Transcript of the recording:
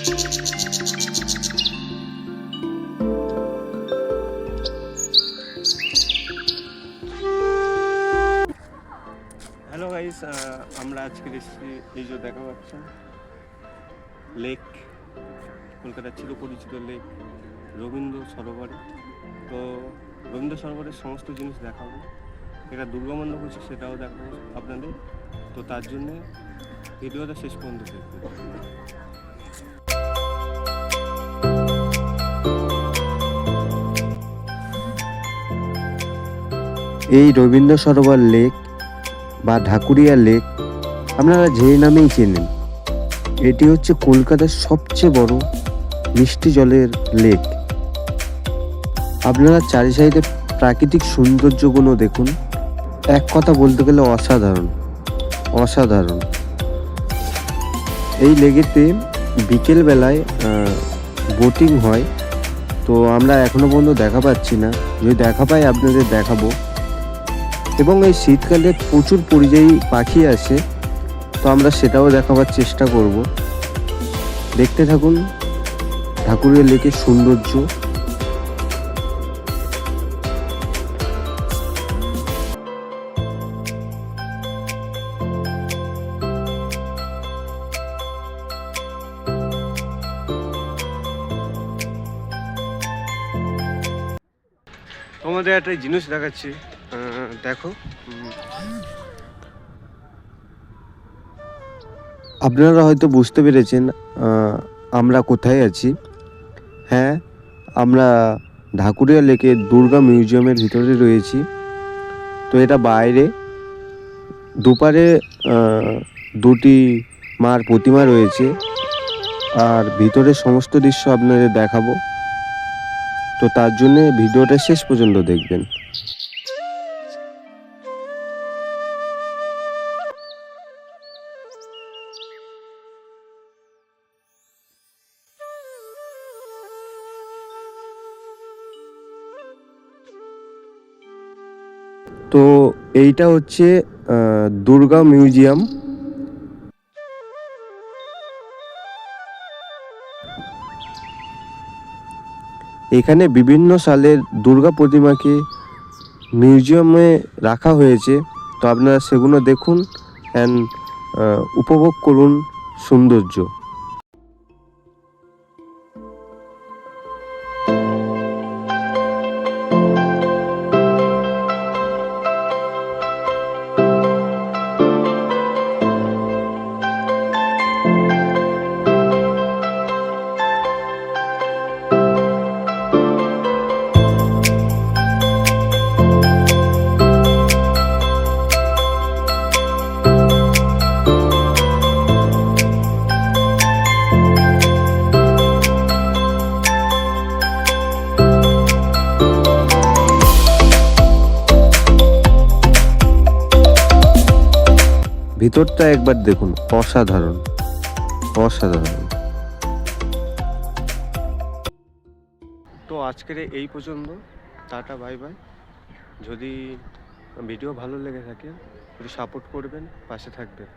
Hello guys, আমরা আজকে এসেছি এই যে দেখা পাচ্ছেন লেক, কলকাতার চিরপরিচিত লেক রবীন্দ্র সরোবরে। তো রবীন্দ্র সরোবরের সমস্ত জিনিস দেখাবো, এটা দুর্গা মণ্ডপ হচ্ছে সেটাও দেখাবো আপনাদের। তো তার জন্যে ভিডিওটা শেষ পর্যন্ত দেখবেন। এই রবীন্দ্র সরোবর লেক বা ঢাকুরিয়া লেক আপনারা যে নামেই চেনেন, এটি হচ্ছে কলকাতার সবচেয়ে বড় মিষ্টি জলের লেক। আপনারা চারি সাইডে প্রাকৃতিক সৌন্দর্যগুলো দেখুন, এক কথা বলতে গেলে অসাধারণ অসাধারণ। এই লেকেতে বিকেল বেলায় বোটিং হয়, তো আমরা এখনো পর্যন্ত দেখা পাচ্ছি না, যদি দেখা পাই আপনাদের দেখাবো। এবং এই শীতকালে প্রচুর পরিযায়ী পাখি আসে, তো আমরা সেটাও দেখাবার চেষ্টা করব। দেখতে থাকুন ঢাকুরিয়া লেকের সৌন্দর্য। তোমাদের একটা জিনিস দেখাচ্ছি, দেখো। আপনারা হয়তো বুঝতে পেরেছেন আমরা কোথায় আছি। হ্যাঁ, আমরা ঢাকুরিয়া লেকের দুর্গা মিউজিয়ামের ভিতরে রয়েছি। তো এটা বাইরে, দুপারে দুটি মার প্রতিমা রয়েছে, আর ভিতরের সমস্ত দৃশ্য আপনাদের দেখাবো। তো তার জন্যে ভিডিওটা শেষ পর্যন্ত দেখবেন। তো এইটা হচ্ছে দুর্গা মিউজিয়াম। এখানে বিভিন্ন সালের দুর্গা প্রতিমাকে মিউজিয়ামে রাখা হয়েছে। তো আপনারা সেগুলো দেখুন অ্যান্ড উপভোগ করুন সৌন্দর্য। ভিতরটা একবার দেখুন, অসাধারণ অসাধারণ। তো আজকের এই পর্যন্ত, টাটা, বাই বাই। যদি ভিডিও ভালো লেগে থাকে একটু সাপোর্ট করবেন, পাশে থাকবেন।